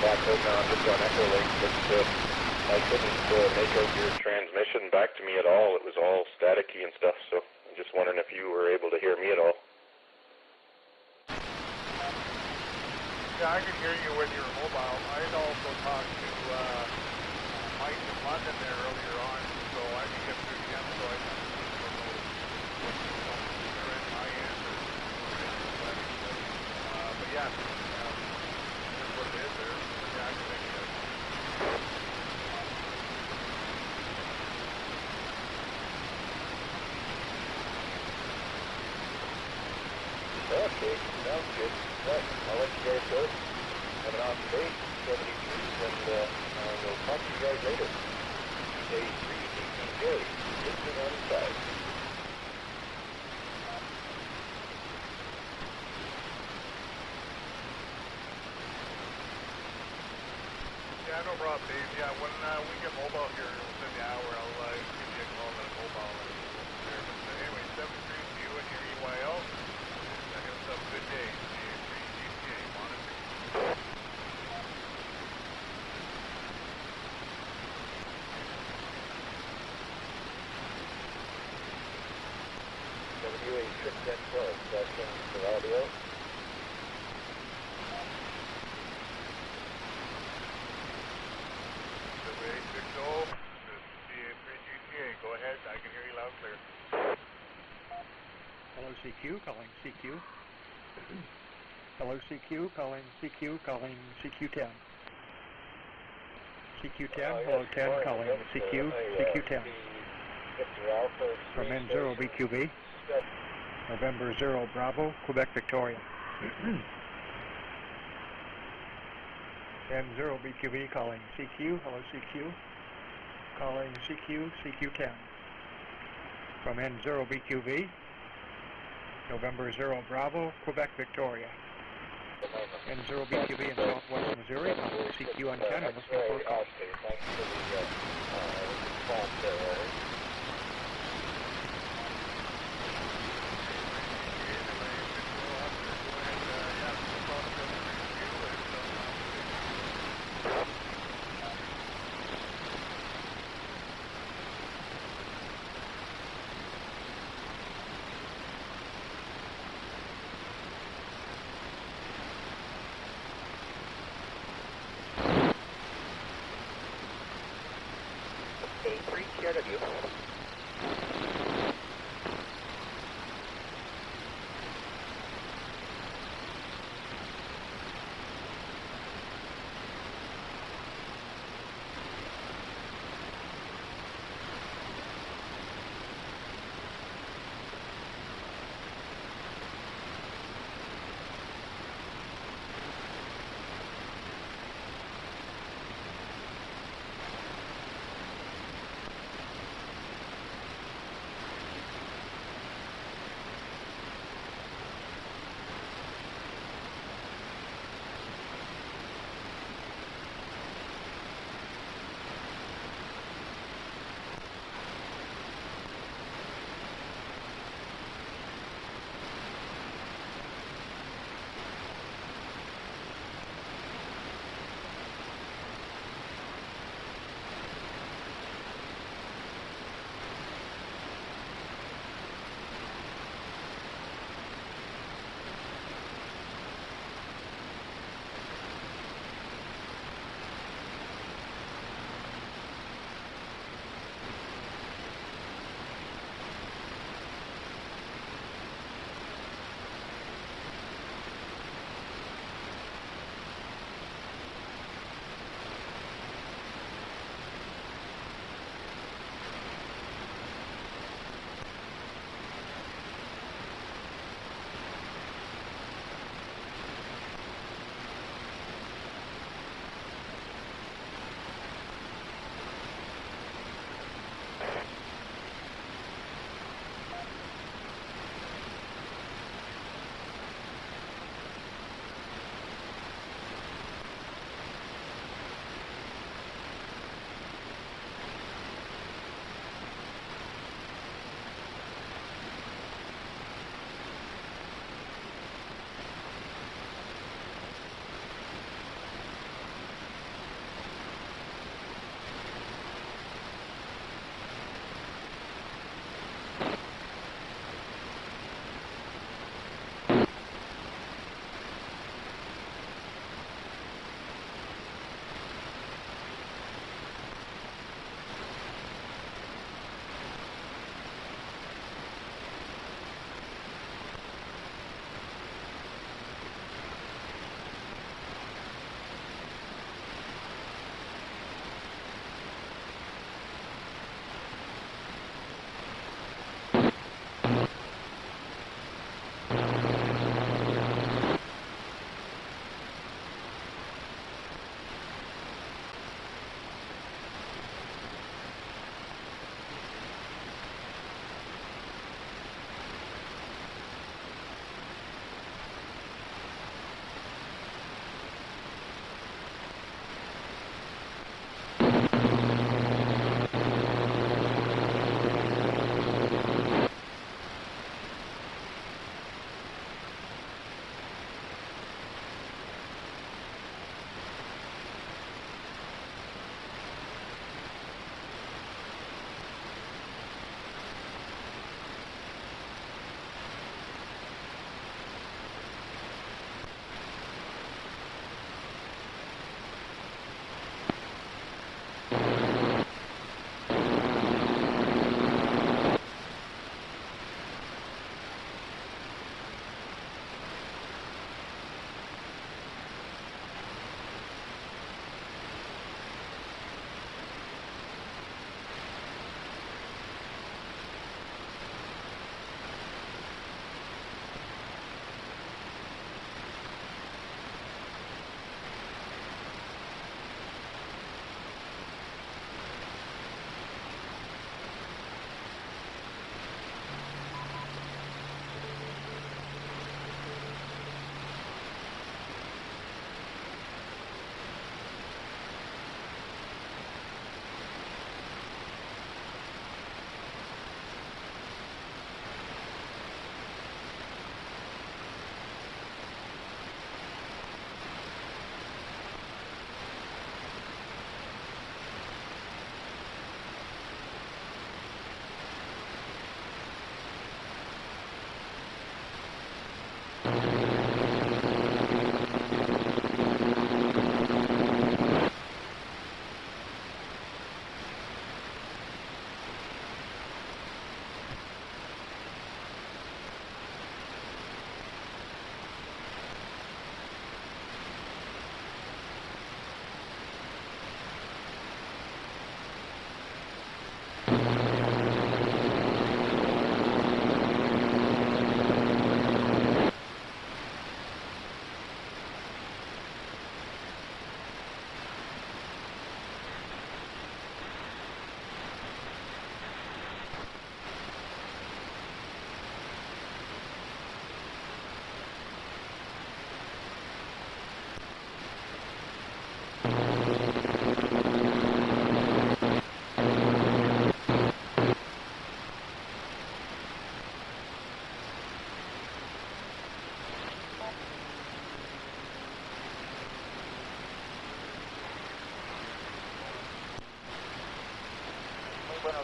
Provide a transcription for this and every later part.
back home now. I'm just on Echo Link, but I couldn't make out your transmission back to me at all. It was all staticky and stuff, so I'm just wondering if you were able to hear me at all. Yeah, I could hear you when you were mobile. I'd also talked to Mike in London there earlier on, so I could get through to him, so I don't know what's their end, my end, or but yeah, that's what it is there. Yeah, I can make it. Okay, sounds good. Right, I'll let you guys go. Have an awesome day, 73, and we'll talk to you guys later. Stay free, DJ, listening on the side. Yeah, no problem, Dave. Yeah, when we get mobile here within the hour, I'll give you a call on a mobile and we'll go from there. But anyway, 73 to you and your EYL. Have yourself a good day. GTA, monitor. WA6N12, question for audio. WA60, this is CA3GTA. Go ahead, I can hear you loud and clear. Hello CQ, calling CQ. Hello CQ, calling CQ, calling CQ10. CQ10, hello 10, calling CQ, CQ10. From N0 BQB, November 0 Bravo, Quebec, Victoria. N0 BQB calling CQ, hello CQ, calling CQ, CQ10. From N0 BQB, November 0 Bravo, Quebec, Victoria. N0 BQB in southwest Missouri, calling CQ antenna, listening for a call. KRW.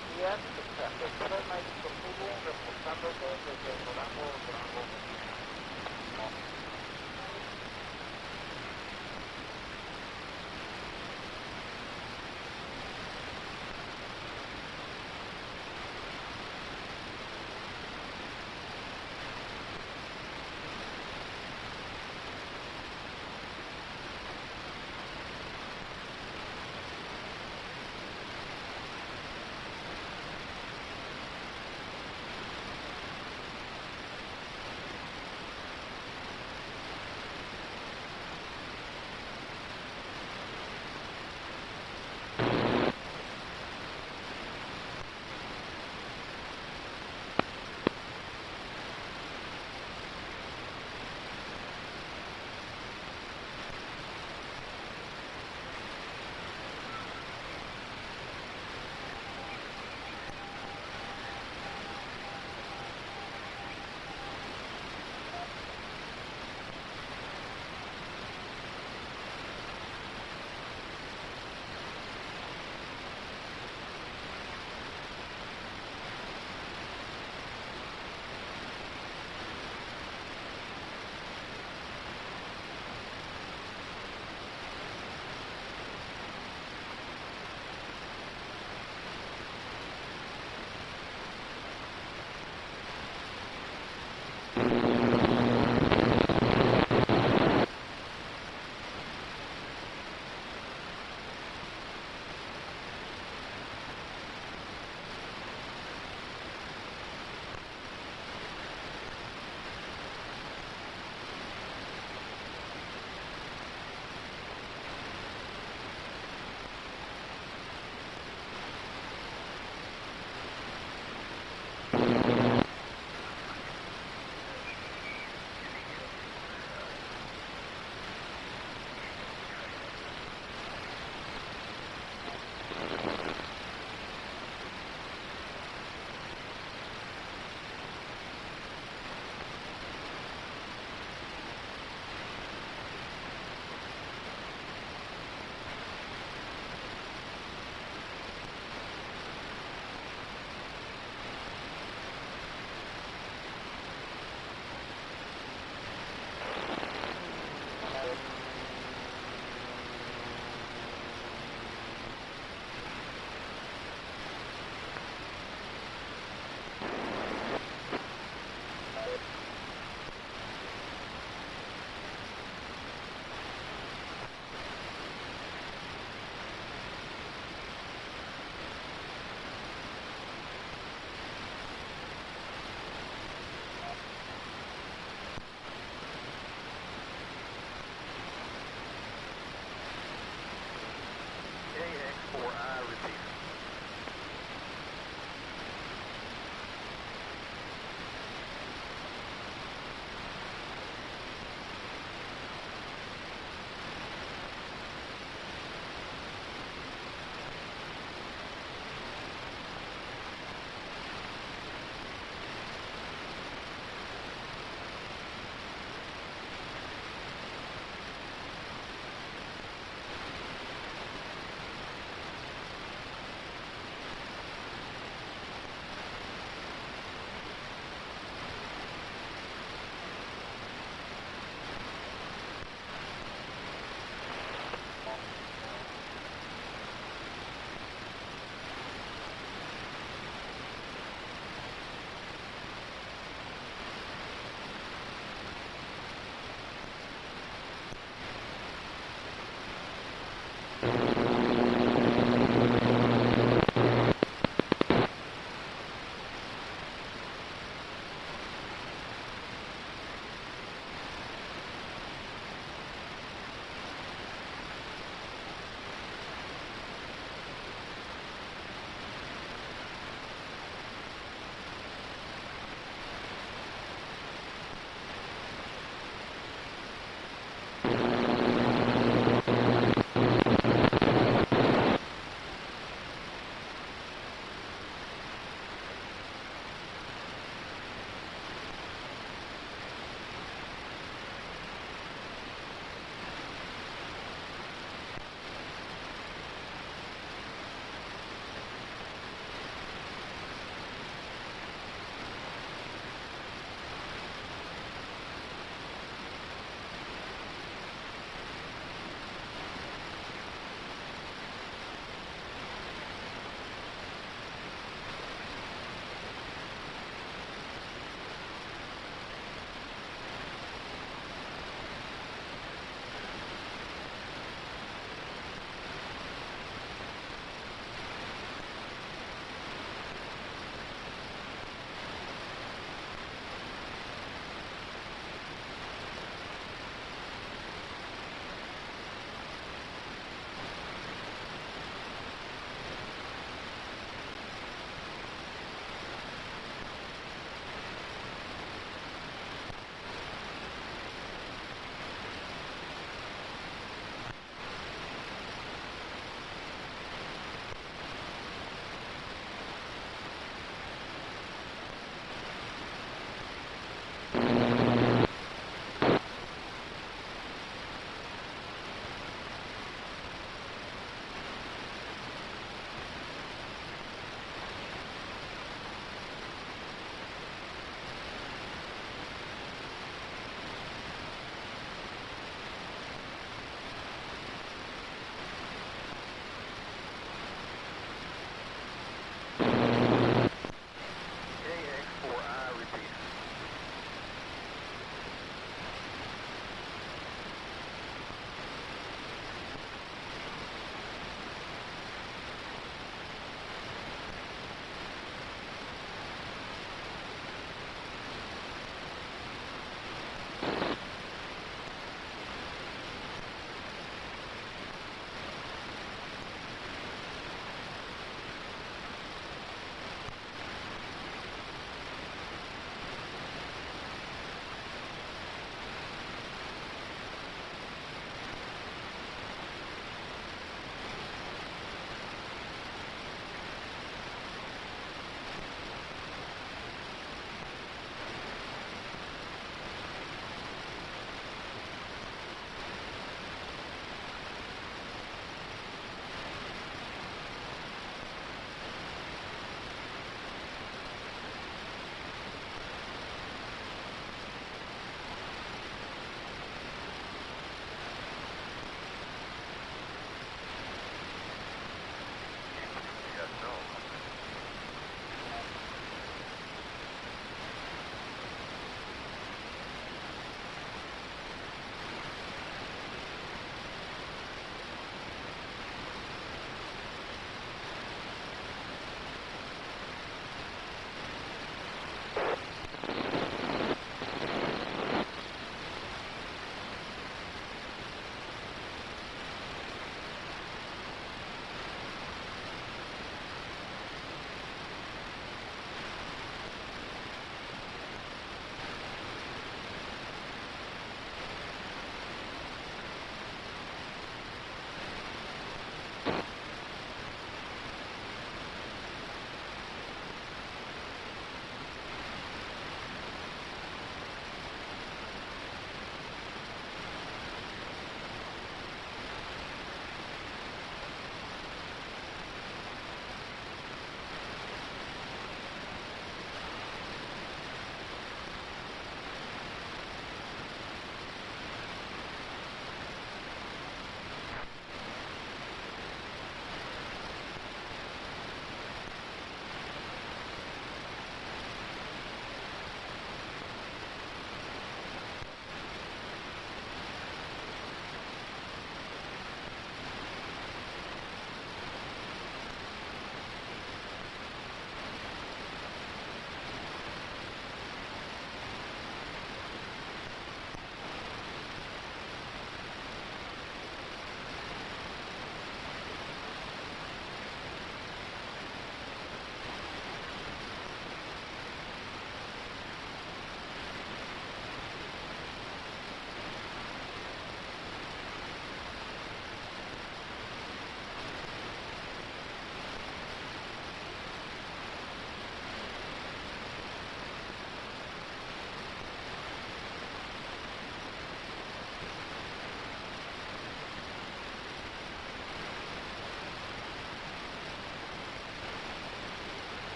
buenos días. Doctora Maíz Tortugo, reportando desde Durango, Durango.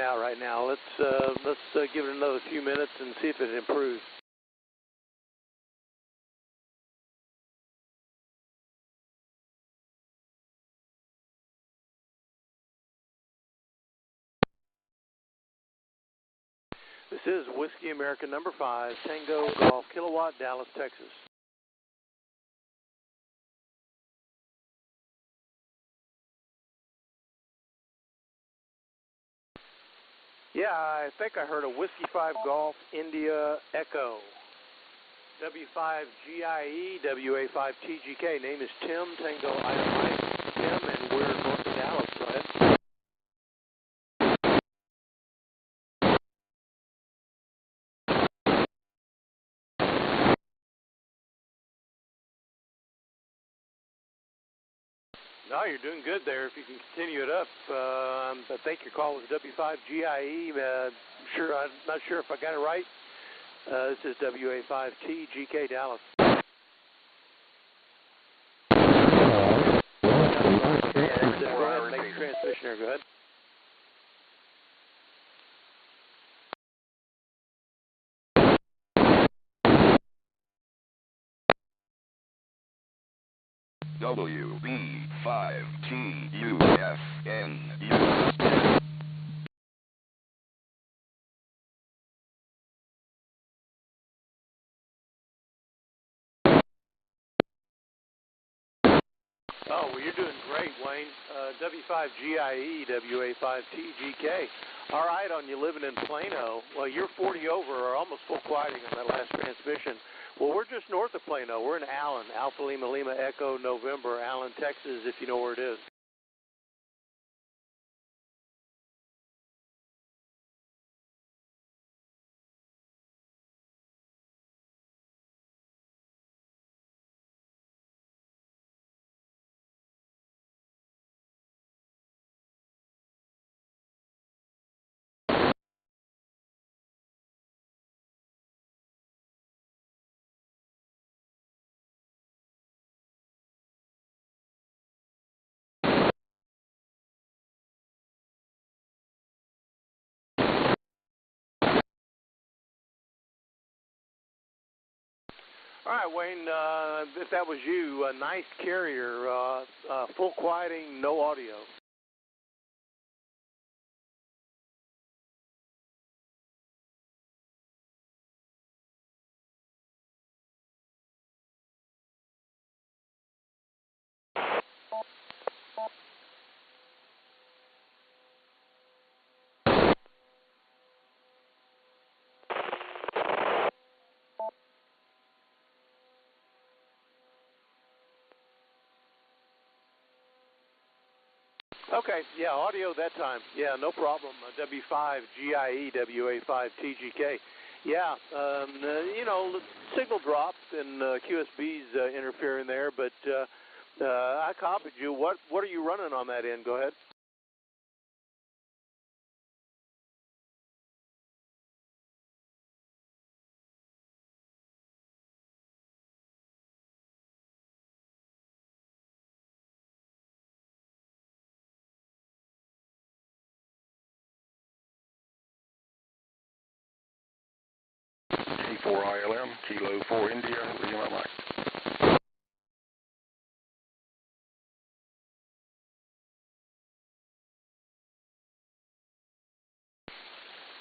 Out right now. Let's give it another few minutes and see if it improves. This is Whiskey American number 5, Tango Golf Kilowatt, Dallas, Texas. Yeah, I think I heard a Whiskey 5 Golf India Echo. W5GIE, WA5TGK. Name is Tim, Tango Item Mike. Tim, and we're north of Dallas. Go ahead. No, you're doing good there. If you can continue it up, I think your call was W5GIE. I'm not sure if I got it right. This is WA5TGK Dallas. Go ahead and make your transmission there. Go ahead. WB5TUFNU. Oh, well, you're doing great, Wayne. W5GIE, WA5TGK. All right, on you living in Plano. Well, you're 40 over or almost full quieting on that last transmission. Well, we're just north of Plano. We're in Allen, Alpha Lima Lima Echo November, Allen, Texas, if you know where it is. All right, Wayne, if that was you, a nice carrier, full quieting, no audio. Okay, yeah, audio that time. Yeah, no problem. W5GIE, WA5TGK. Yeah, you know, signal dropped and QSB's interfering there, but I copied you. What are you running on that end? Go ahead. T4ILM, Kilo 4 India, Lima Mike.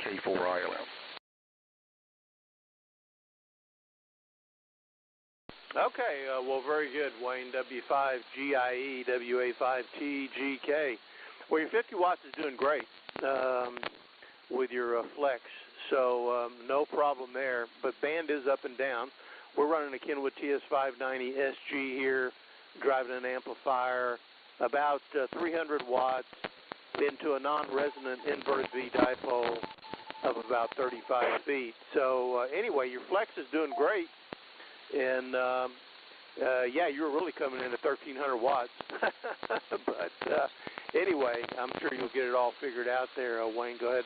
K4ILM. Okay, well, very good, Wayne. W5GIE, WA5TGK. Well, your 50 watts is doing great with your flex, so no problem there. But band is up and down. We're running a Kenwood TS590 SG here, driving an amplifier, about 300 watts, into a non-resonant inverted V dipole of about 35 feet. So anyway, your flex is doing great. And, yeah, you were really coming in at 1,300 watts. But anyway, I'm sure you'll get it all figured out there. Wayne, go ahead.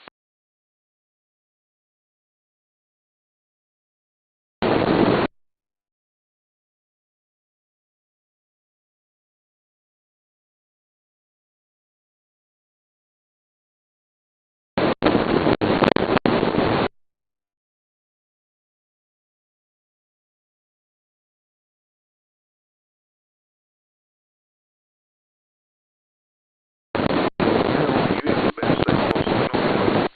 You have the best signals.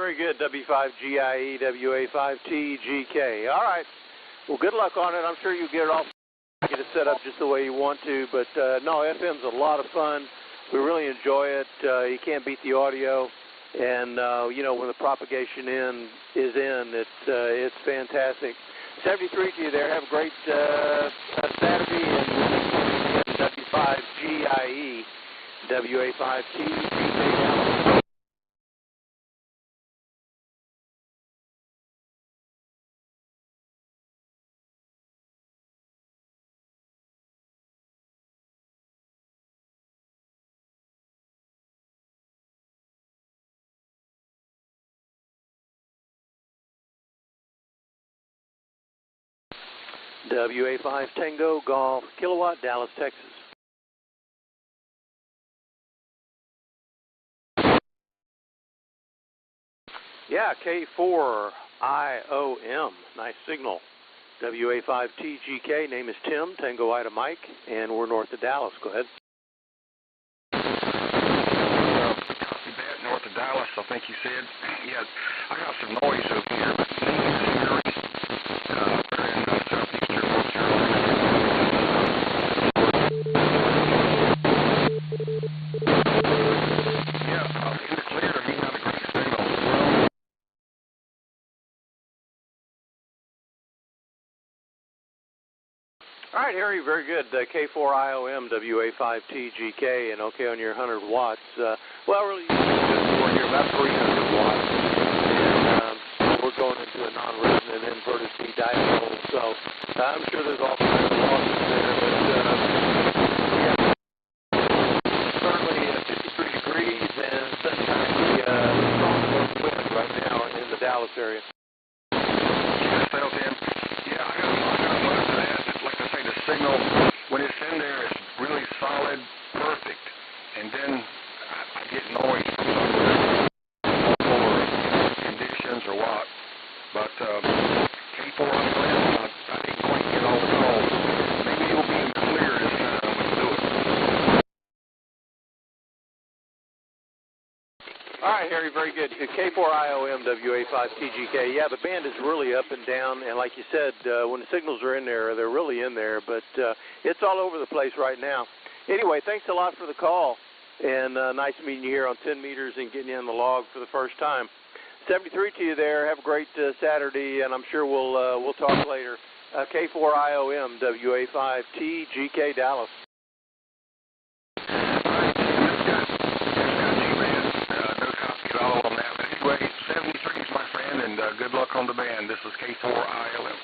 Very good, W5GIE, WA5TGK. All right. Well, good luck on it. I'm sure you'll get it all get it set up just the way you want to. But, no, FM's a lot of fun. We really enjoy it. You can't beat the audio. And, you know, when the propagation is in, it's fantastic. 73 to you there. Have a great Saturday. And W5GIE, WA5TGK. WA5 Tango Golf Kilowatt, Dallas, Texas. Yeah, K4IOM, nice signal. WA5TGK, name is Tim, Tango Ida Mike, and we're north of Dallas. Go ahead. Copy that, north of Dallas, I think you said. Yeah, I got some noise over here, but very in southeastern North Carolina. Yeah, in the clear, I mean, not a great signal. All right, Harry, very good. K4IOM, WA5TGK, and okay on your 100 watts. Well, really, you're about 300 watts. And we're going into a non-resonant inverted P-dipole, so I'm sure there's all kinds of losses there. But, yeah, certainly 53 degrees and sunshine, strong north wind right now in the Dallas area. Yeah, settled in. Yeah, I got most of that. Like I say, the signal, when it's in there, it's really solid, perfect. And then I get noise from somewhere or conditions or what. But K4 on the left, I didn't quite get all the calls. Maybe it'll be clear this time when we do it. All right, Harry, very good. K4IOM, WA5TGK. Yeah, the band is really up and down, and like you said, when the signals are in there, they're really in there, but it's all over the place right now. Anyway, thanks a lot for the call, and nice meeting you here on 10 meters and getting you on the log for the first time. 73 to you there. Have a great Saturday, and I'm sure we'll talk later. K4IOM, WA5TGK, Dallas. All on that. But anyway, 73 is my friend, and good luck on the band. This is K4ILM.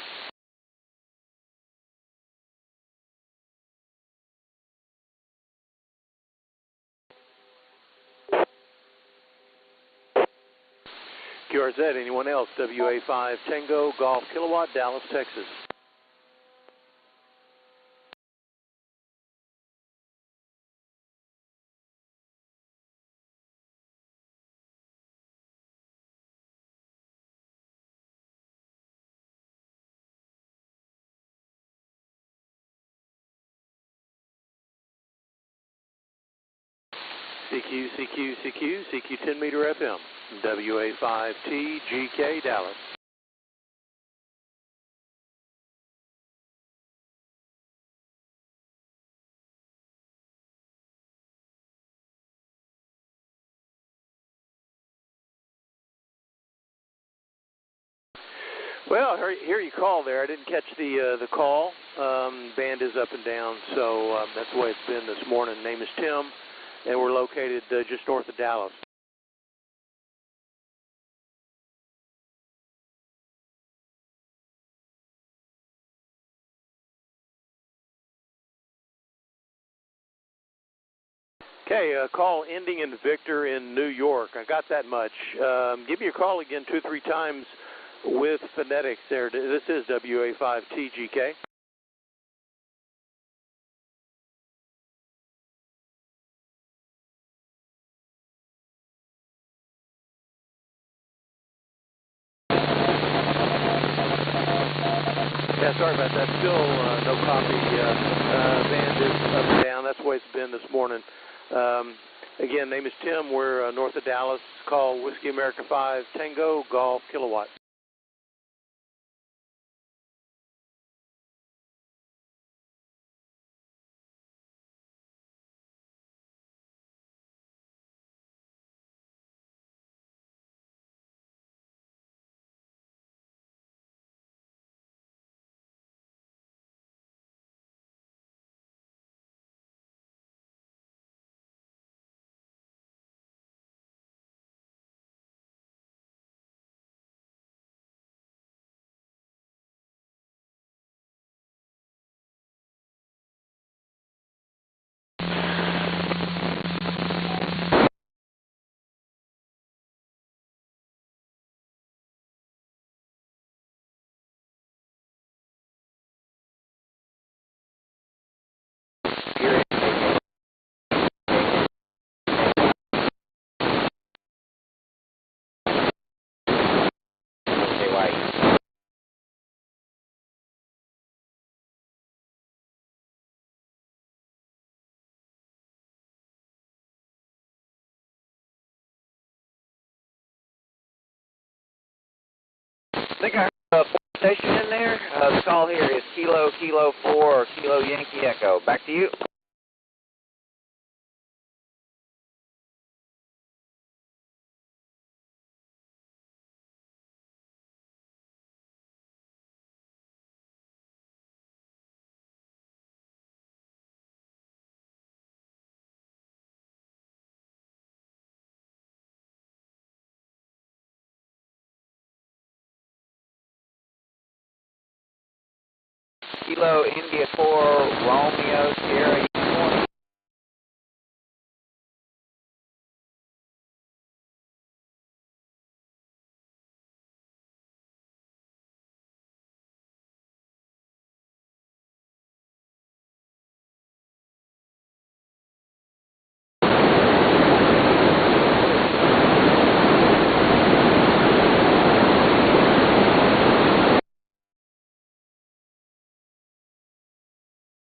QRZ, anyone else? WA5 Tango Golf Kilowatt, Dallas, Texas. CQ 10 meter FM, WA5TGK, Dallas. Well, here you call there. I didn't catch the call. Band is up and down, so that's the way it's been this morning. Name is Tim, and we're located just north of Dallas. Okay, call ending in Victor in New York. I got that much. Give me a call again 2 or 3 times with phonetics there. This is WA5TGK. Yeah, sorry about that. Still no copy. Band is up and down. That's the way it's been this morning. Again, name is Tim. We're north of Dallas. Call Whiskey America 5 Tango Golf Kilowatt. I think I heard a station in there. The call here is Kilo Kilo 4 or Kilo Yankee Echo. Back to you. Kilo India 4 Romeo Sierra Uniform.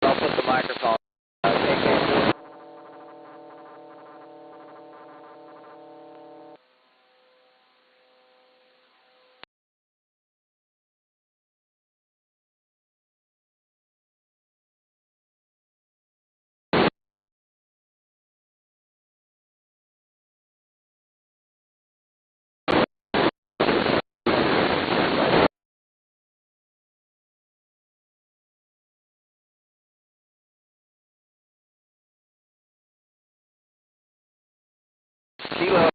I'll put the microphone. Take it. Kilo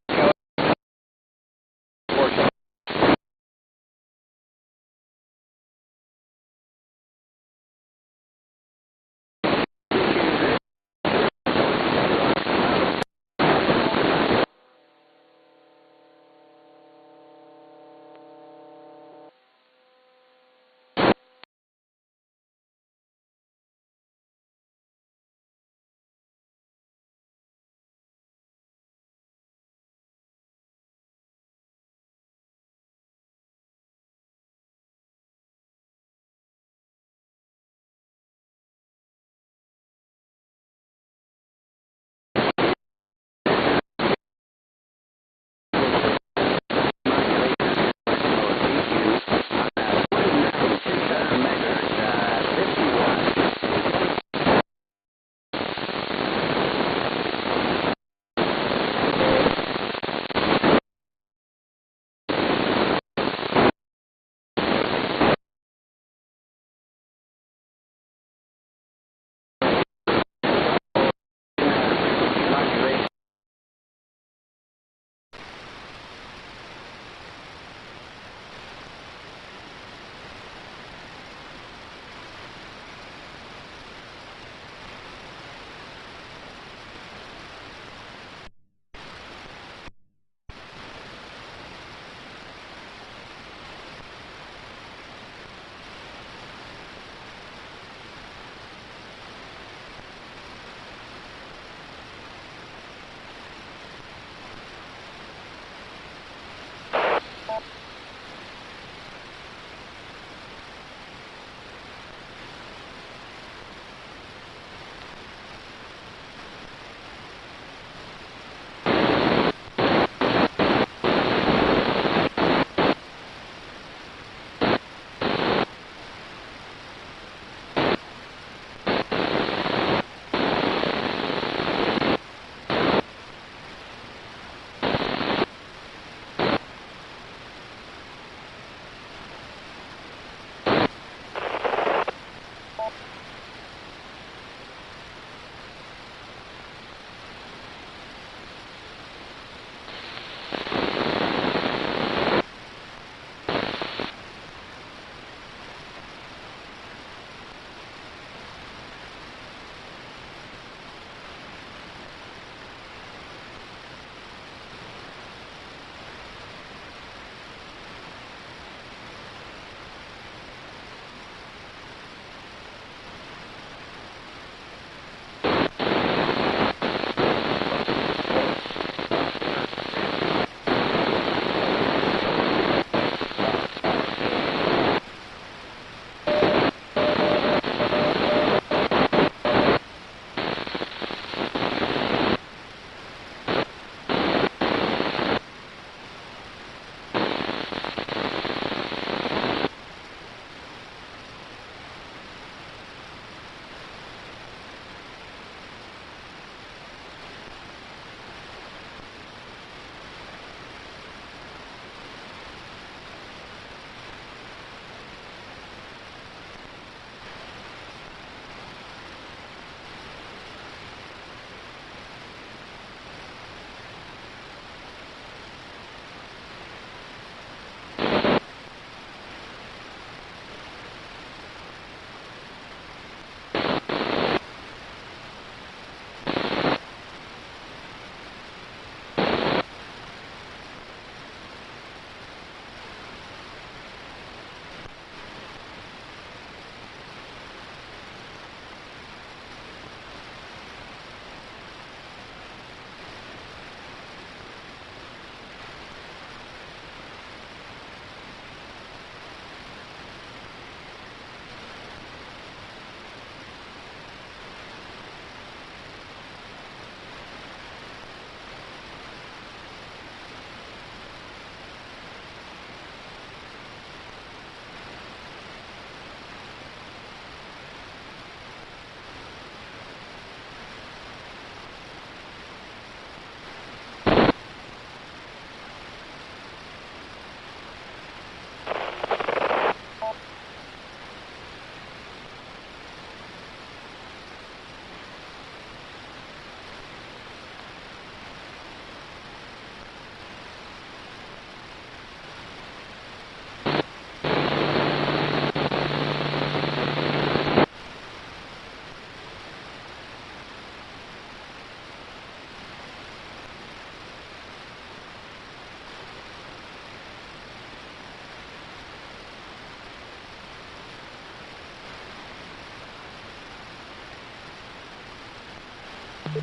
This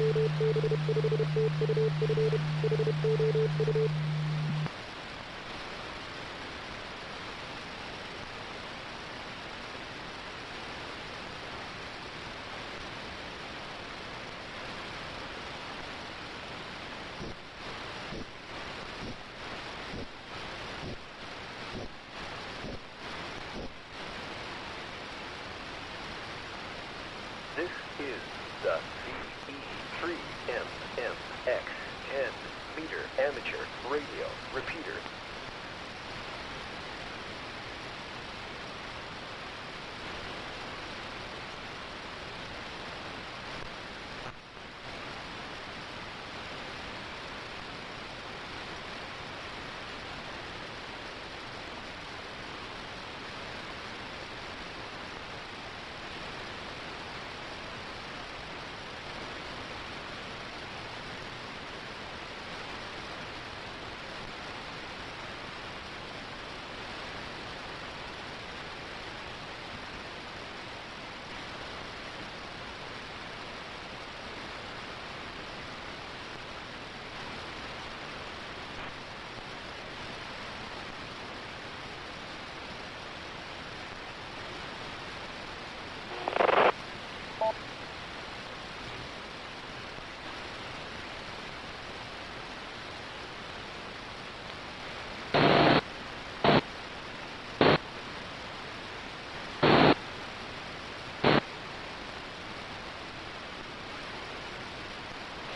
is the CE3MMX 10-meter amateur radio repeater.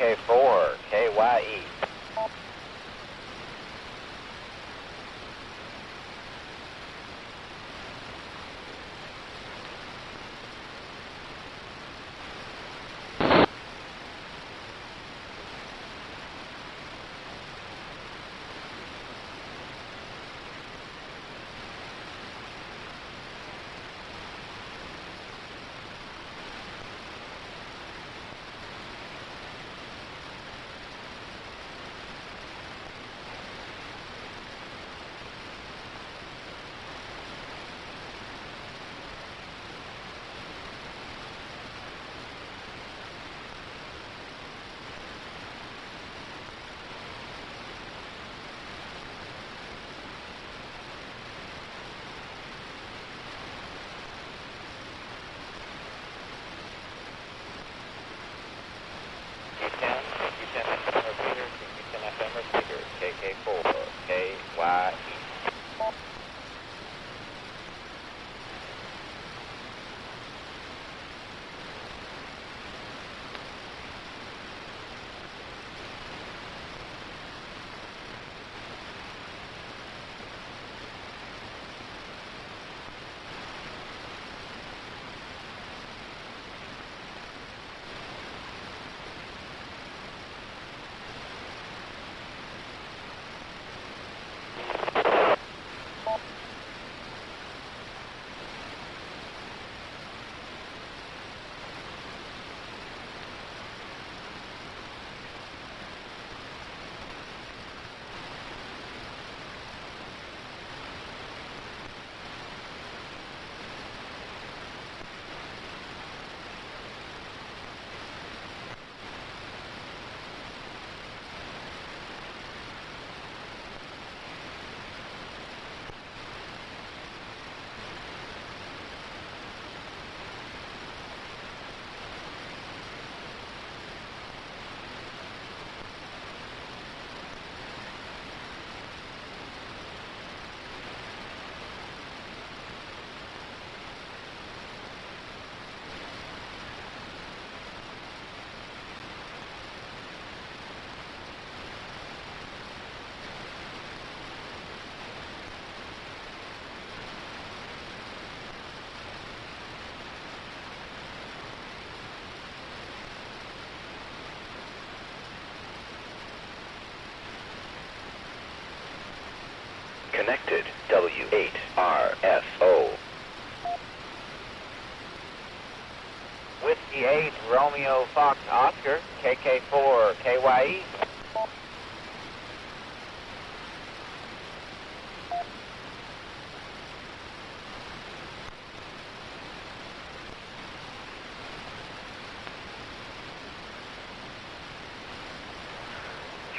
K4, KYE. KK4, KYE. Connected W8RFO. Whiskey 8, Romeo Fox Oscar, KK4, KYE.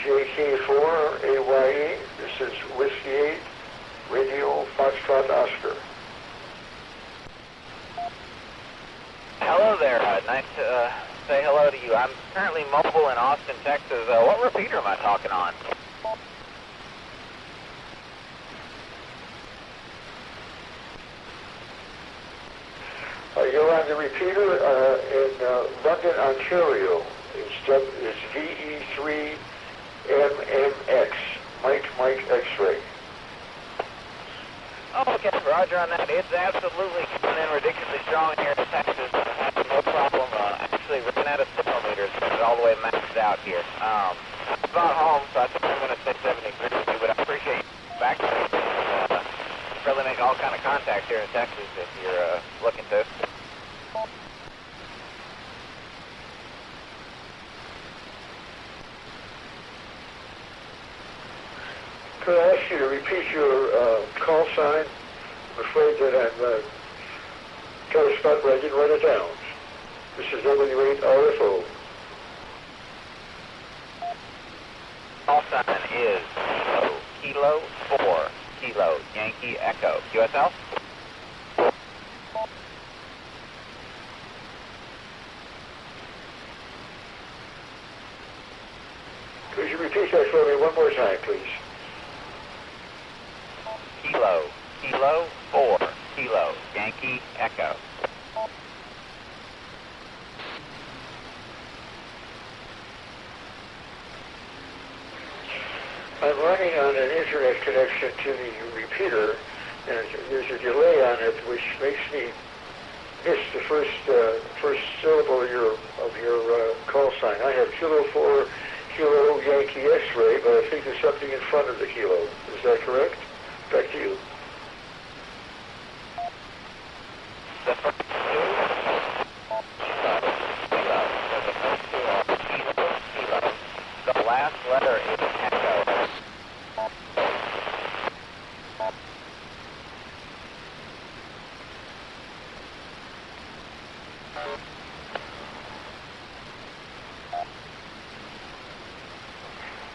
JK4 AYE. This is Whiskey 8, Radio Foxtrot Oscar. Hello there. Nice to say hello to you. I'm currently mobile in Austin, Texas. What repeater am I talking on? You're on the repeater in London, Ontario. It's VE3MMX, Mike X-ray. Oh, okay, Roger on that. It's absolutely coming in ridiculously strong here in Texas. I have no problem. Actually, ran out of signal meters, got it all the way maxed out here. I'm about home, so I think I'm going to say 73 with you, but I appreciate you back to me. Really make all kind of contacts here in Texas if you're looking to. Could I ask you to repeat your call sign? I'm afraid that I'm got a spot where I didn't write it down. This is W8RFO. Call sign is Kilo 4, Kilo Yankee Echo. QSL? Could you repeat that for me one more time, please? Kilo 4, Kilo Yankee Echo. I'm running on an internet connection to the repeater, and there's a delay on it, which makes me miss the first syllable of your call sign. I have Kilo 4, Kilo Yankee X-ray, but I think there's something in front of the kilo. Is that correct? Back to you. The first two are Kilo. The last letter is Echo.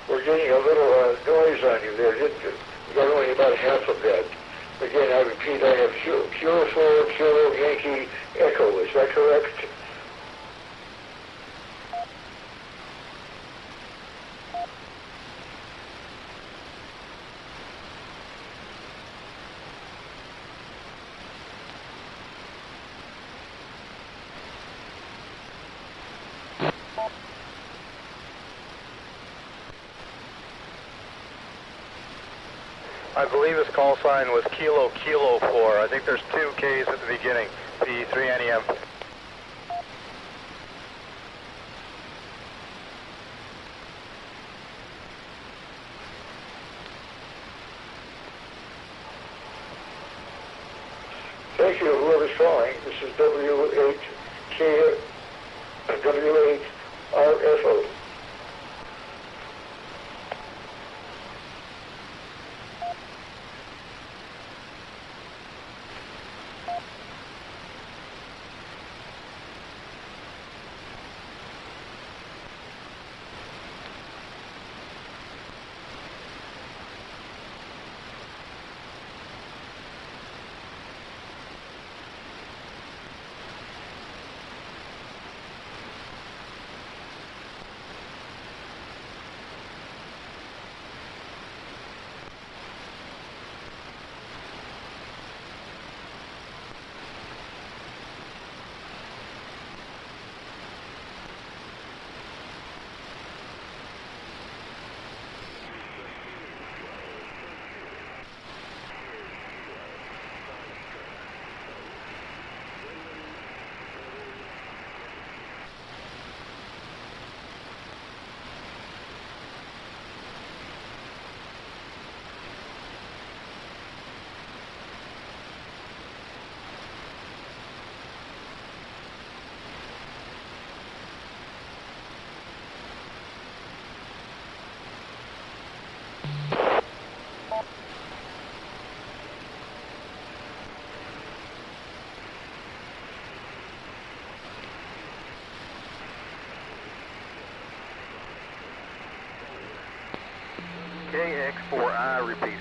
We're getting a little noise on you there. You got only about half of that. Again, I repeat, I have Kilo 4, Kilo Yankee Echo. Is that correct? I believe his call sign was Kilo 4. I think there's 2 Ks at the beginning. P3NEM. Thank you, whoever's calling. This is W8RFO. KX4I repeater.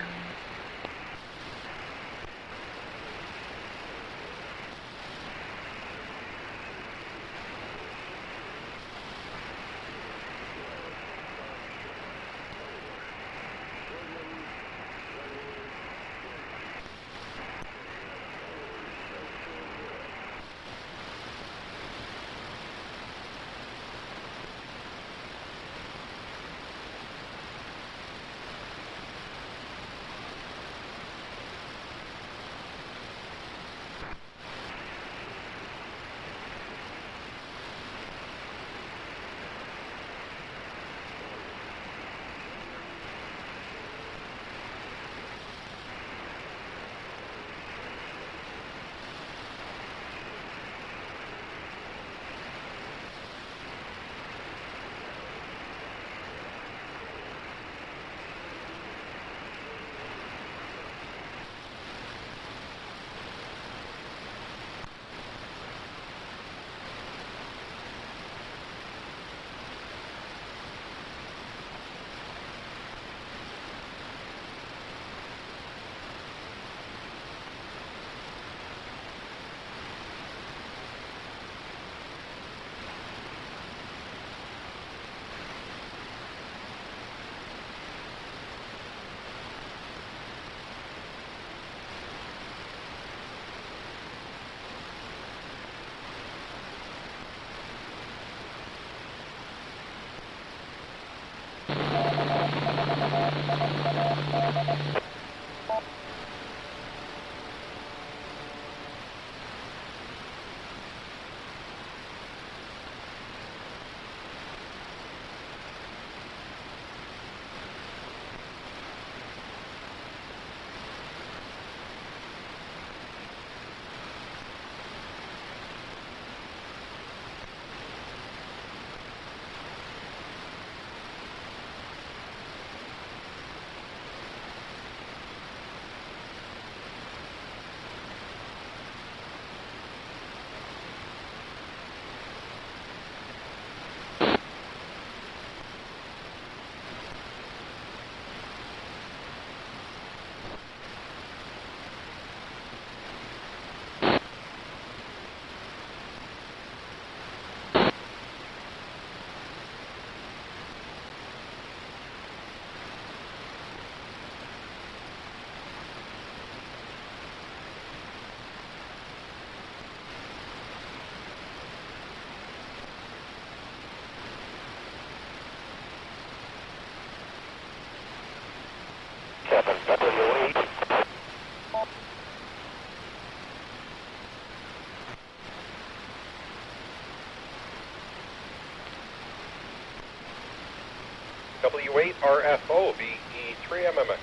W8 RFO, VE3MMX.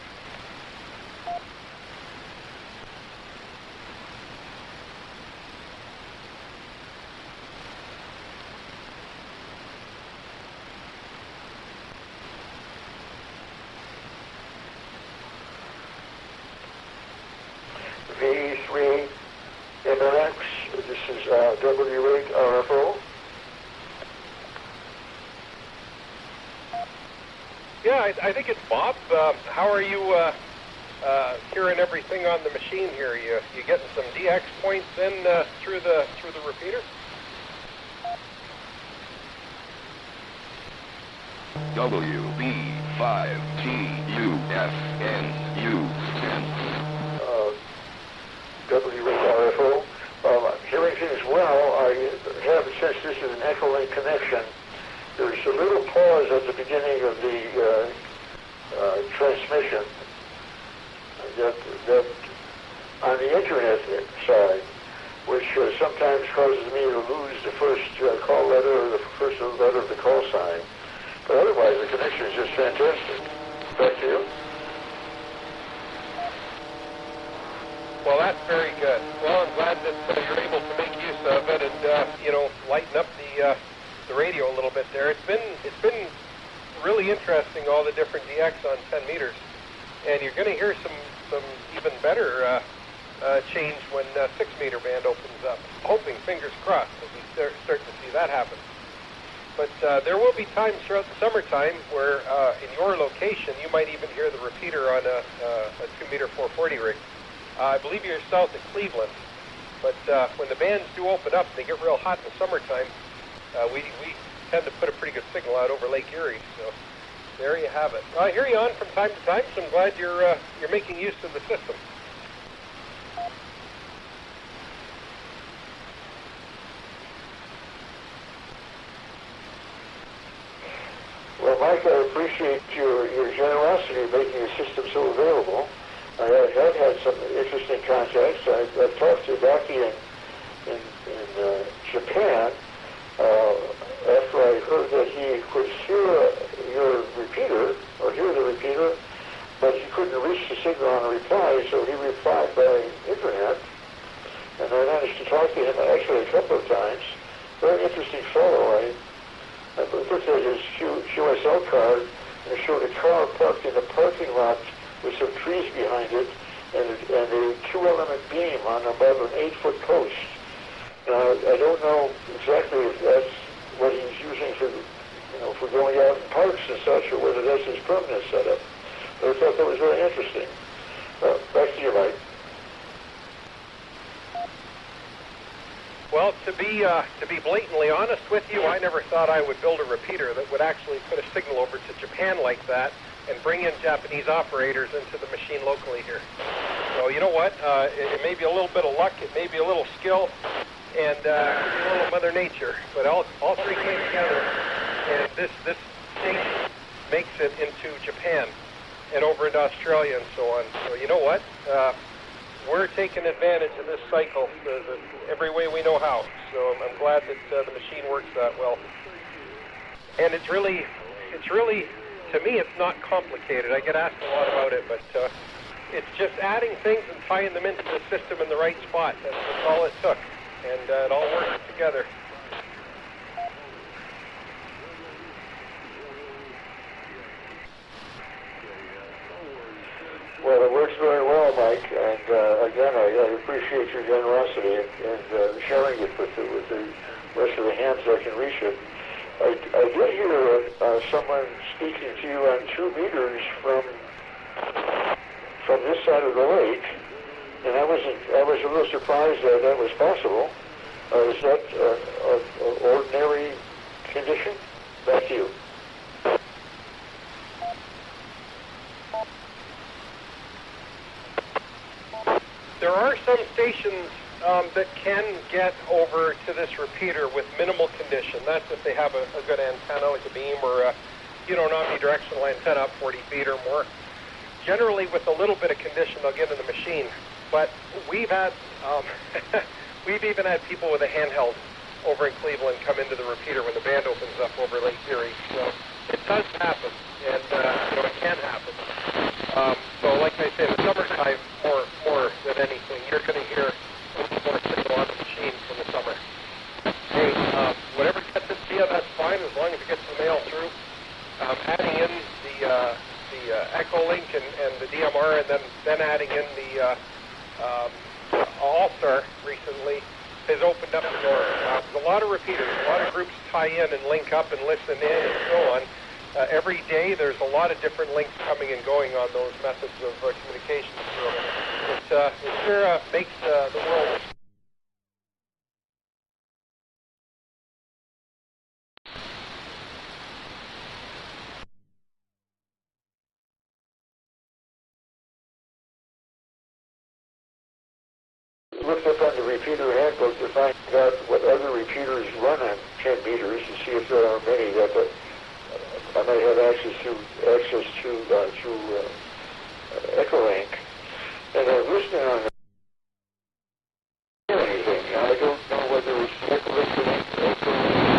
V3 MMX, this is W8 RFO. Yeah, I think it's Bob. How are you hearing everything on the machine here? You getting some DX points in through the repeater? WB5TUFNU10. W8 RFO. I'm hearing things well. I have, since this is an echo-link connection, there's a little pause at the beginning of the transmission that on the internet side, which sometimes causes me to lose the first call letter or the first letter of the call sign. But otherwise, the connection is just fantastic. Back to you. Well, that's very good. Well, I'm glad that you're able to make use of it and lighten up the radio a little bit there. It's been really interesting, all the different DX on 10 meters, and you're going to hear some even better change when 6 meter band opens up. Hoping, fingers crossed, that we start to see that happen. But there will be times throughout the summertime where in your location you might even hear the repeater on a 2-meter 440 rig. I believe you're south of Cleveland, but when the bands do open up and they get real hot in the summertime, we tend to put a pretty good signal out over Lake Erie. So there you have it. I hear you on from time to time, so I'm glad you're making use of the system. Well, Mike, I appreciate your generosity in making the system so available. I have had some interesting contacts. I've talked to Daki in Japan after I heard that he could hear your repeater, or hear the repeater, but he couldn't reach the signal on a reply, so he replied by internet. And I managed to talk to him actually a couple of times. Very interesting fellow. I looked at his QSL card, and it showed a car parked in the parking lot with some trees behind it, and a 2-element beam on about an 8-foot post. Now, I don't know exactly if that's what he's using for going out in parks and such, or whether that's his permanent setup. But I thought that was very interesting. Back to you, Mike. Well, to be blatantly honest with you, I never thought I would build a repeater that would actually put a signal over to Japan like that and bring in Japanese operators into the machine locally here. So you know what? It may be a little bit of luck, it may be a little skill, and a little Mother Nature. But all three came together, and this station makes it into Japan and over into Australia and so on. So you know what? We're taking advantage of this cycle every way we know how. So I'm glad that the machine works that well. And it's really, to me, it's not complicated. I get asked a lot about it, but it's just adding things and tying them into the system in the right spot. That's all it took. And it all works together. Well, it works very well, Mike, and again, I appreciate your generosity and sharing it with the rest of the hands that can reach it. I did hear someone speaking to you on 2 meters from this side of the lake, and I was a little surprised that was possible. Is that an ordinary condition? Back to you. There are some stations that can get over to this repeater with minimal condition. That's if they have a good antenna, like a beam or an omnidirectional antenna up 40 feet or more. Generally, with a little bit of condition, they'll get in the machine. But we've had, we've even had people with a handheld over in Cleveland come into the repeater when the band opens up over Lake Erie. So it does happen, and it can happen. So like I say, in the summertime, more than anything, you're going to hear a little more signal on the machine in the summer. Hey, whatever gets it to you, that's fine, as long as it gets the mail through. Adding in the Echo Link and the DMR, and then adding in the All-Star recently has opened up the door. There's a lot of repeaters, a lot of groups tie in and link up and listen in and so on. Every day there's a lot of different links coming and going on those methods of communication. So it sure makes the world. Looked up on the repeater handbook to find out what other repeaters run on 10 meters to see if there are many that I might have access to Echolink. And I'm listening on anything. I don't know whether it's Echolink or Echolink.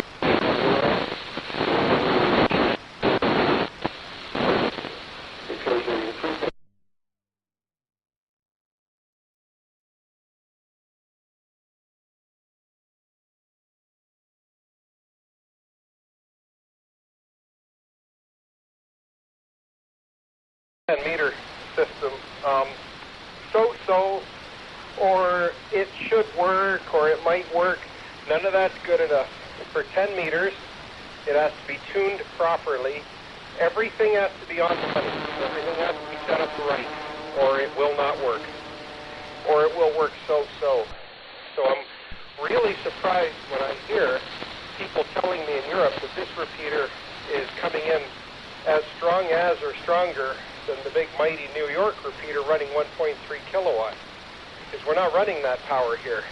Because the improvement meter system, so, or it should work, or it might work. None of that's good enough. For 10 meters, It has to be tuned properly. Everything has to be on the money. Everything has to be set up right, or it will not work. Or it will work so-so. So I'm really surprised when I hear people telling me in Europe that this repeater is coming in as strong as or stronger than the big mighty New York repeater running 1.3 kilowatts. Because we're not running that power here.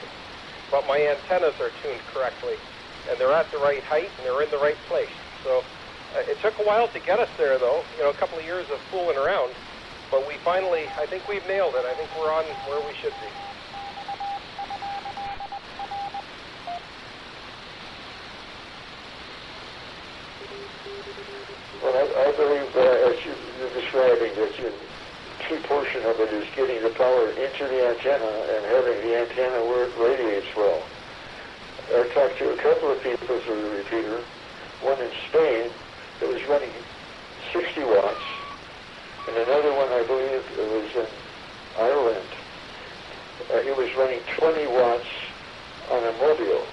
But my antennas are tuned correctly. And they're at the right height and they're in the right place. So it took a while to get us there though, you know, a couple of years of fooling around. But we finally, I think we've nailed it. I think we're on where we should be. Well, I believe, as you're describing, that the key portion of it is getting the power into the antenna and having the antenna where it radiates well. I talked to a couple of people with a repeater, one in Spain that was running 60 watts, and another one, I believe, was in Ireland. He was running 20 watts on a mobile.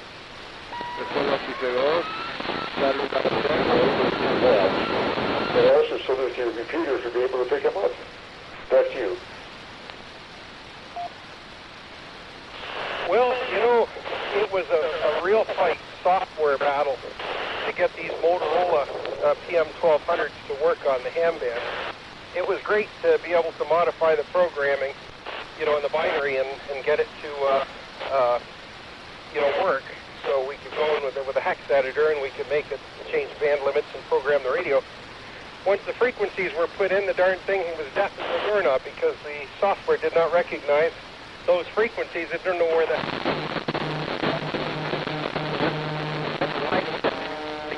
But also so that your repeaters would be able to pick them up. Back to you. Well, you know, it was a real fight, software battle, to get these Motorola PM1200s to work on the ham band. It was great to be able to modify the programming, you know, in the binary and get it to, you know, work. So we could go in with a hex editor and we could make it change band limits and program the radio. Once the frequencies were put in, the darn thing was deaf as a doorknob because the software did not recognize those frequencies. It didn't know where to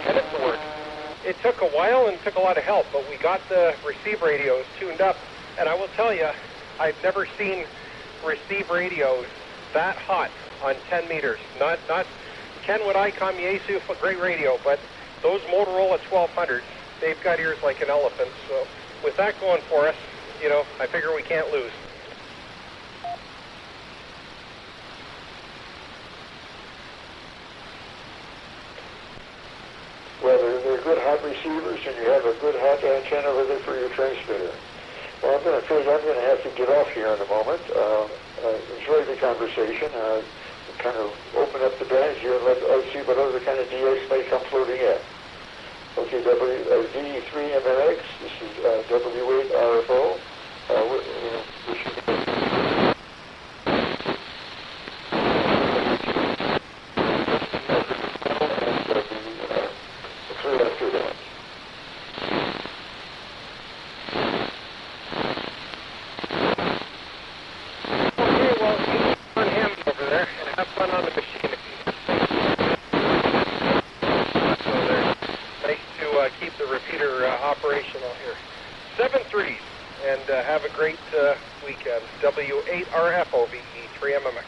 get it to work. It took a while and took a lot of help, but we got the receive radios tuned up. And I will tell you, I've never seen receive radios that hot on 10 meters. Not Kenwood Icom Yaesu, great radio, but those Motorola 1200s, they've got ears like an elephant. So with that going for us, you know, I figure we can't lose. Well, they're good hot receivers, and you have a good hot antenna with it for your transmitter. Well, I'm afraid I'm going to have to get off here in a moment. Enjoy the conversation. Kind of open up the bands here and let's see what other kind of DX may come floating in. Okay, D3MNX, this is W8RFO. Weekend. W8RFO VE3MMX.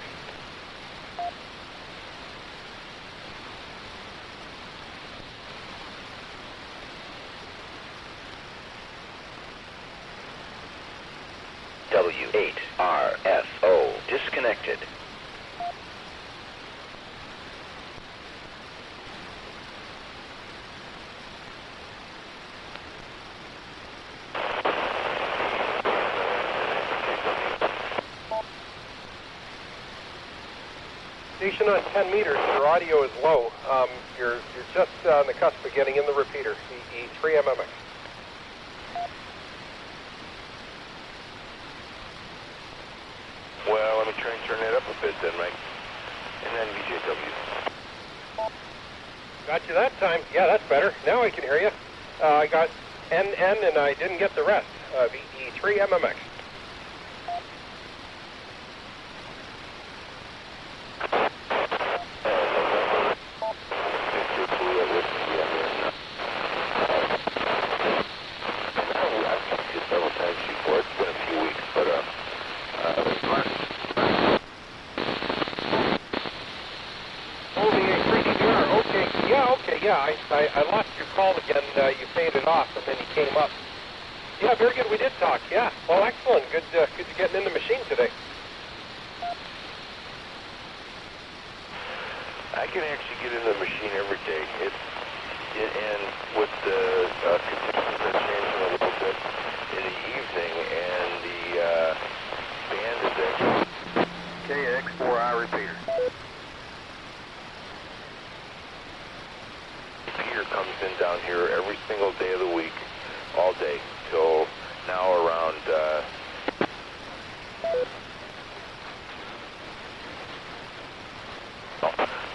W8RFO disconnected. Station on 10 meters, your audio is low. You're just on the cusp of getting in the repeater, VE3MMX. Well, let me try and turn that up a bit then, Mike. And then VJW. Got you that time. Yeah, that's better. Now I can hear you. I got NN and I didn't get the rest. VE3MMX. I lost your call again. You faded off, and then you came up. Yeah, very good. We did talk. Yeah. Well, excellent. Good you getting in the machine today. I can actually get in the machine every day. and with the conditions are changing a little bit in the evening, and the band is actually KX4I repeater. Peter comes in down here every single day of the week, all day, till now around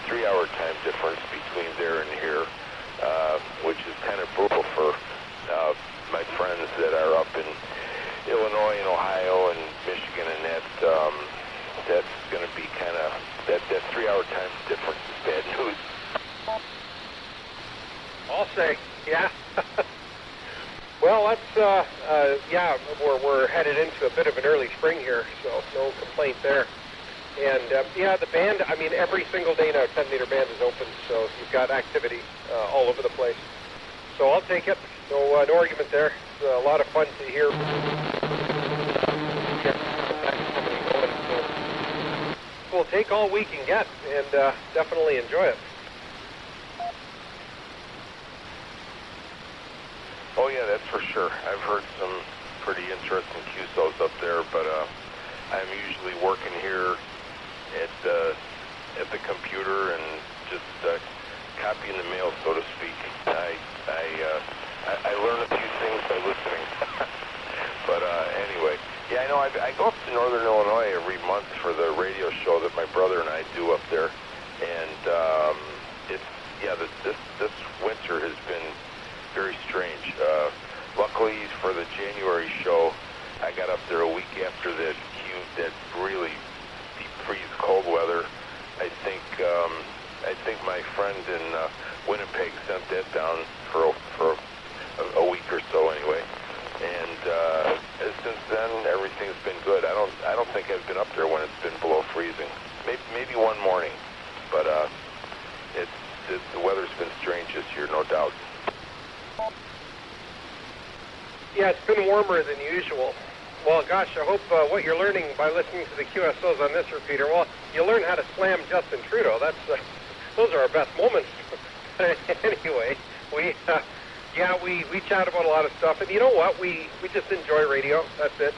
3-hour time difference between there and here, which is kind of brutal for my friends that are up in Illinois and Ohio and Michigan, and that's going to be kind of, that 3-hour time difference is bad news. I'll say, yeah. Well, that's, yeah, we're headed into a bit of an early spring here, so no complaint there. And, yeah, the band, I mean, every single day now, 10-meter band is open, so you've got activity all over the place. So I'll take it. No argument there. It's a lot of fun to hear. We'll take all we can get and definitely enjoy it. Oh yeah, that's for sure. I've heard some pretty interesting QSOs up there, but I'm usually working here at the computer and just copying the mail, so to speak. I learn a few things by listening. But anyway, yeah, I know I go up to Northern Illinois every month for the radio show that my brother and I do up there, and it's, yeah, this winter has been very strange. Luckily for the January show, I got up there a week after that really deep freeze cold weather. I think my friend in Winnipeg sent that down for a week or so anyway. And since then, everything's been good. I don't think I've been up there when it's been below freezing. Maybe one morning, but the weather's been strange this year, no doubt. Yeah, it's been warmer than usual. Well, gosh, I hope what you're learning by listening to the QSOs on this repeater, well, you learn how to slam Justin Trudeau. Those are our best moments. Anyway, we chat about a lot of stuff, and you know what? We just enjoy radio. That's it.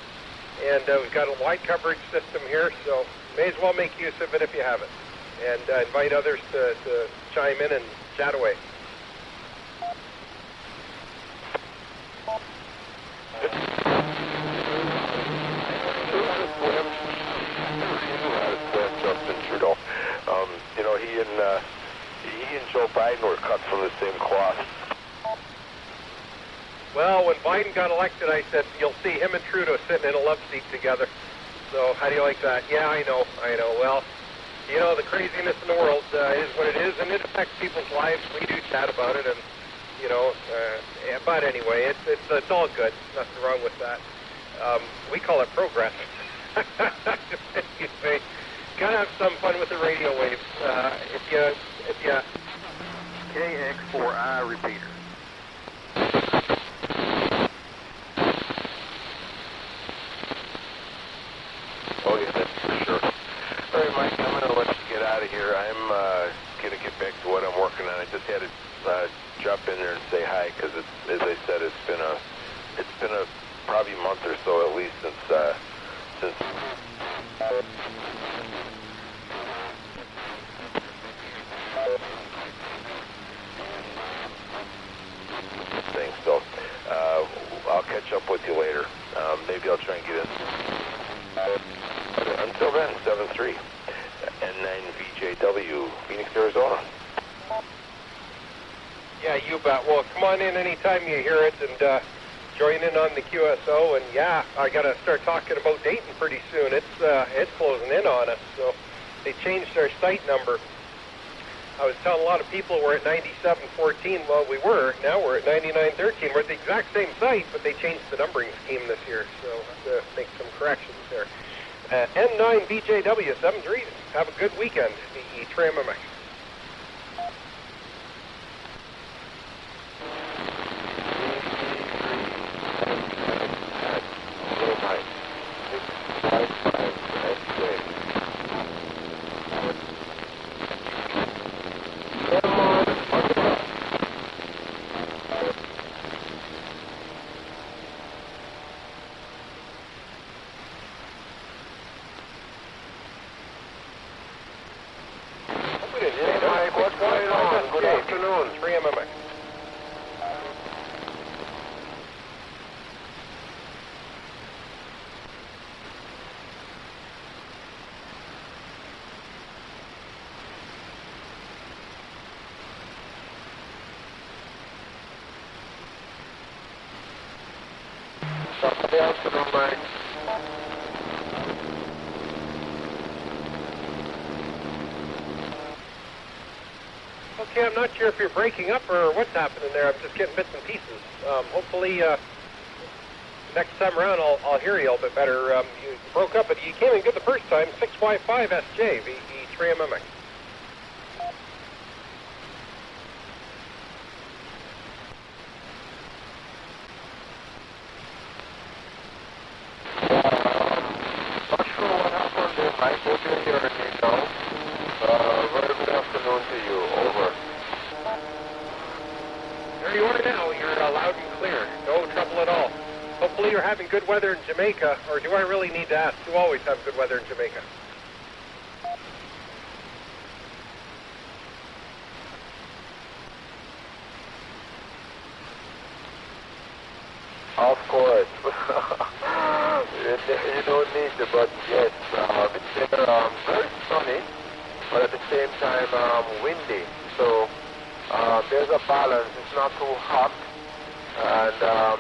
And we've got a wide coverage system here, so may as well make use of it if you have it, and invite others to chime in and chat away. Justin Trudeau. You know, he and Joe Biden were cut from the same cloth. Well, when Biden got elected, I said, you'll see him and Trudeau sitting in a love seat together. So how do you like that? Yeah, I know. Well, you know, the craziness in the world is what it is, and it affects people's lives. We do chat about it, and, you know, but anyway, it's all good. Nothing wrong with that. We call it progress. Anyway, gotta have some fun with the radio waves. If you KX4I repeater. Oh yeah, that's for sure. All right, Mike, I'm gonna let you get out of here. I'm gonna get back to what I'm working on. I just had to drop in there and say hi because, as I said, it's been a probably month or so at least since thing. So I'll catch up with you later. Maybe I'll try and get in. Until then, 7-3 N9VJW, Phoenix, Arizona. Yeah, you bet. Well, come on in anytime you hear it and join in on the QSO. And yeah, I got to start talking about Dayton pretty soon. It's closing in on us. So they changed our site number. I was telling a lot of people we're at 9714. Well, we were. Now we're at 9913. We're at the exact same site, but they changed the numbering scheme this year. So I have to make some corrections there. N9BJW 73. Have a good weekend. The Tramamax. Good afternoon, Mike. Okay, I'm not sure if you're breaking up or what's happening there. I'm just getting bits and pieces. Hopefully, next time around I'll hear you a little bit better. You broke up, but you came in good the first time. 6Y5SJ, VE3MMX. Not sure what happened there, Mike. Hope you're hearing me now. Very good afternoon to you. Over. There you are now. You're loud and clear. No trouble at all. Hopefully you're having good weather in Jamaica, or do I really need to ask? You always have good weather in Jamaica. Of course. You don't need to, but yes, it's very sunny, but at the same time windy. So there's a balance. It's not too hot, and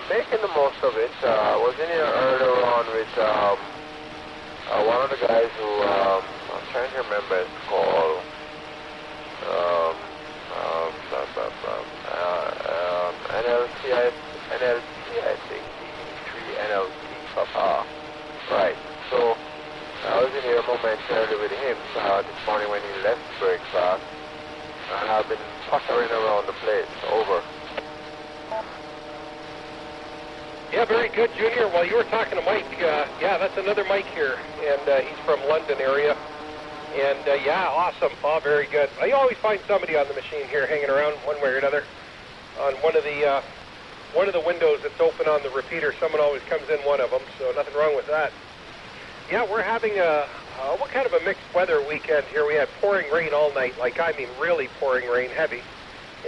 making the most of it. I was in here earlier on with one of the guys who I'm trying to remember his call. NLT, I think, D3NLT, Papa. Right, so I was in here momentarily with him this morning when he left breakfast, and I've been puttering around the place. Over. Yeah, very good, Junior. While you were talking to Mike, yeah, that's another Mike here, and he's from London area. And yeah, awesome. Oh, very good. You always find somebody on the machine here hanging around one way or another. On one of the windows that's open on the repeater, someone always comes in one of them, so nothing wrong with that. Yeah, we're having what kind of a mixed weather weekend here. We had pouring rain all night, like I mean really pouring rain, heavy.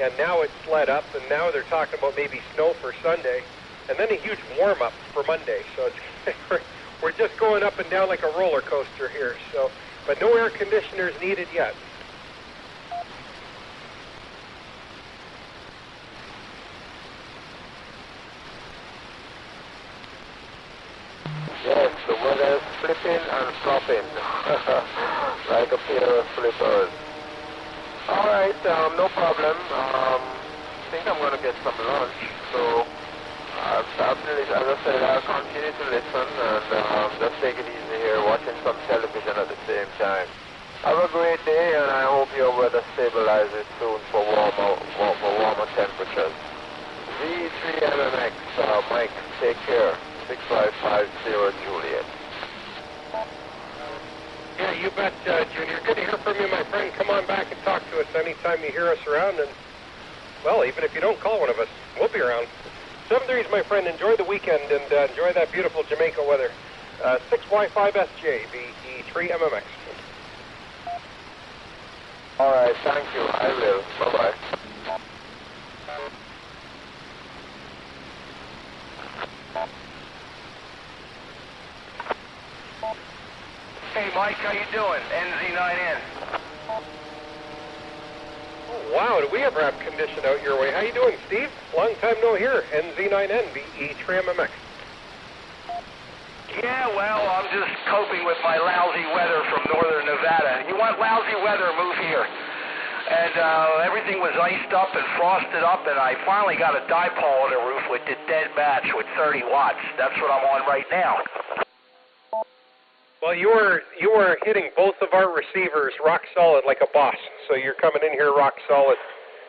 And now it's let up, and now they're talking about maybe snow for Sunday, and then a huge warm-up for Monday. So it's we're just going up and down like a roller coaster here. So, but no air conditioners needed yet. Yes, the weather is flipping and flopping like a pair of flippers. All right, no problem. I think I'm going to get some lunch. So, as I said, I'll continue to listen and just take it easy here, watching some television at the same time. Have a great day, and I hope your weather stabilizes soon for warmer temperatures. V3MMX, Mike, take care. 6550 Juliet. Yeah, you bet, Junior. Good to hear from you, my friend. Come on back and talk to us anytime you hear us around. And, well, even if you don't call one of us, we'll be around. 7-3s, my friend. Enjoy the weekend and enjoy that beautiful Jamaica weather. 6Y5SJ, VE3MMX. All right, thank you. I will. Bye-bye. Hey, Mike, how you doing? NZ9N. Oh, wow, do we ever have condition out your way? How you doing, Steve? Long time no hear. NZ9N, VE3MMX. Yeah, well, I'm just coping with my lousy weather from northern Nevada. You want lousy weather, move here. And everything was iced up and frosted up, and I finally got a dipole on the roof with the dead match with 30 watts. That's what I'm on right now. Well, you were hitting both of our receivers rock solid like a boss. So you're coming in here rock solid.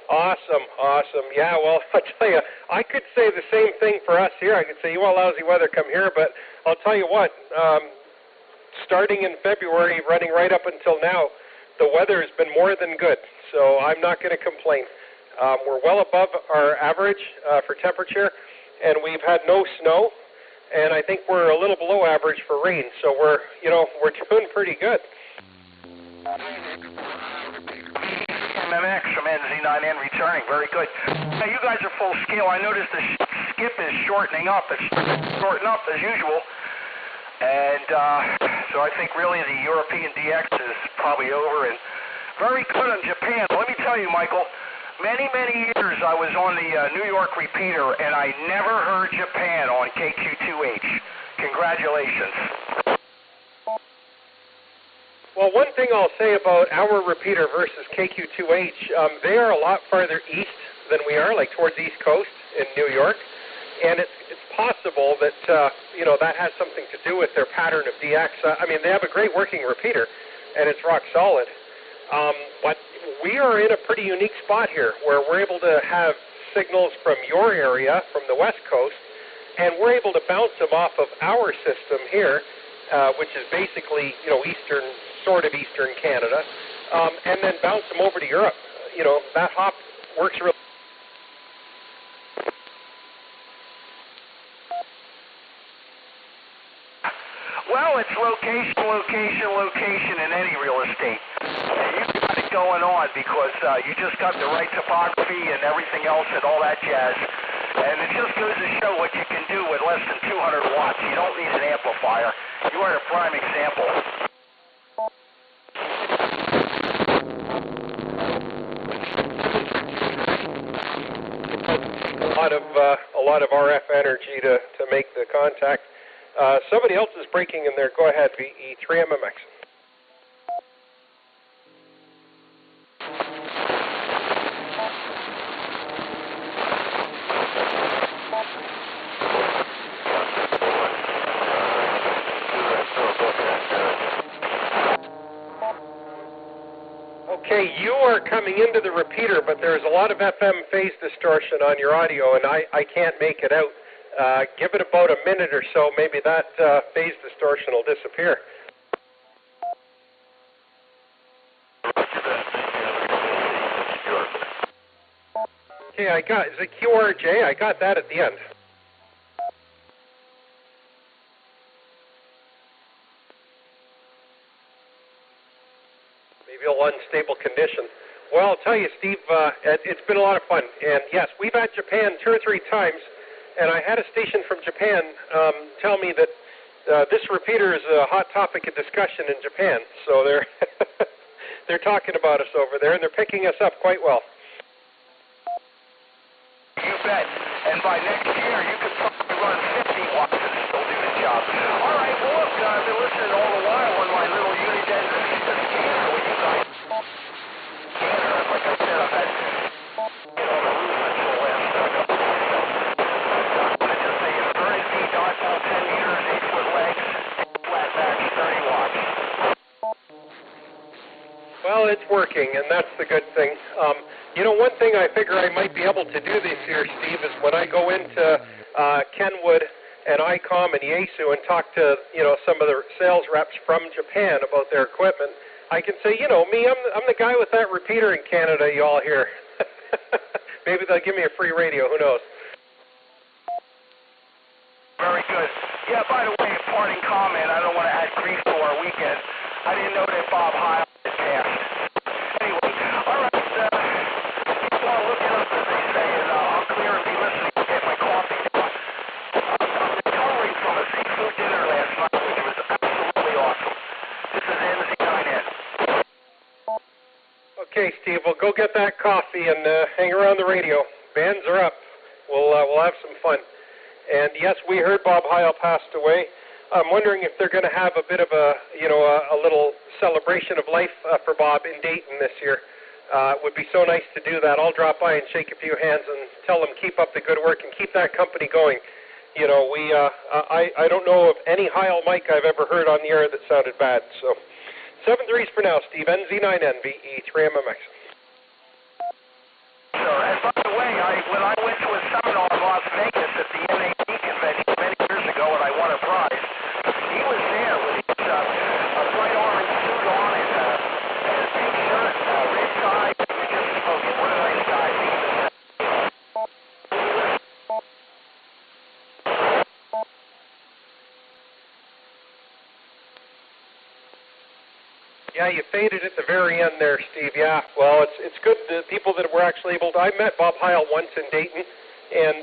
Awesome, awesome. Yeah, well, I tell you, I could say the same thing for us here. I could say, you want lousy weather, come here. But I'll tell you what, starting in February, running right up until now, the weather has been more than good. So I'm not going to complain. We're well above our average for temperature, and we've had no snow. And I think we're a little below average for rain, so we're doing pretty good. MMX from NZ9N returning, very good. Now you guys are full scale. I noticed the skip is shortening up. It's shortening up as usual. And so I think really the European DX is probably over. And very good on Japan. Let me tell you, Michael, many years I was on the New York repeater, and I never heard Japan on KQ2H. Congratulations. Well, one thing I'll say about our repeater versus KQ2H, they are a lot farther east than we are, like towards the East Coast in New York, and it's possible that that has something to do with their pattern of DX. I mean, they have a great working repeater, and it's rock solid, but we are in a pretty unique spot here where we're able to have signals from your area, from the West Coast, and we're able to bounce them off of our system here, which is basically, eastern, sort of eastern Canada, and then bounce them over to Europe. That hop works really. Well, it's location, location, location in any real estate. And you've got it going on because you just got the right topography and everything else and all that jazz. And it just goes to show what you can do with less than 200 watts. You don't need an amplifier. You are a prime example. A lot of RF energy to make the contact. Somebody else is breaking in there. Go ahead, VE3MMX. Okay, you are coming into the repeater, but there's a lot of FM phase distortion on your audio, and I can't make it out. Give it about a minute or so, maybe that phase distortion will disappear. Okay, is it QRJ? I got that at the end. Maybe a unstable condition. Well, I'll tell you, Steve, it's been a lot of fun. And yes, we've had Japan 2 or 3 times, and I had a station from Japan tell me that this repeater is a hot topic of discussion in Japan. So they're talking about us over there, and they're picking us up quite well. You bet. And by next year, you could probably run 50 watts and still do the job. All right, well, look, I've been listening all the while on my little unidentified scanner with you guys. Scanner, like I said, I've had the roof until the last couple of years. I just say it's very deep, dodgeball, 10 meters, 8-foot legs, flat back, 30 watts. Well, it's working, and that's the good thing. One thing I figure I might be able to do this year, Steve, is when I go into Kenwood and ICOM and Yaesu and talk to, some of the sales reps from Japan about their equipment, I can say, me, I'm the guy with that repeater in Canada you all hear. Maybe they'll give me a free radio, who knows? Very good. Yeah, by the way, a parting comment, I don't want to add grief to our weekend. I didn't know that Bob Heil had passed. Anyway, all right, keep on looking up, as they say, and I'll clear and be listening to get my coffee now. I'm recovering from a seafood dinner last night, which was absolutely awesome. This is NZ9N. Okay, Steve, well, go get that coffee and hang around the radio. Bands are up. We'll have some fun. And yes, we heard Bob Heil passed away. I'm wondering if they're going to have a bit of a little celebration of life for Bob in Dayton this year. It would be so nice to do that. I'll drop by and shake a few hands and tell them keep up the good work and keep that company going. I don't know of any Heil mic I've ever heard on the air that sounded bad. So 7-3s for now, Steve. NZ9N, VE3MMX. Sure. And by the way, when I went to a seminar in Las Vegas at the NAD convention many years ago and I won a prize, he was there with his bright orange suit on and a pink shirt, red tie. We just spoke. What a nice guy. Yeah, you faded at the very end there, Steve. Yeah, well, it's good the people that were actually able to. I met Bob Heil once in Dayton, and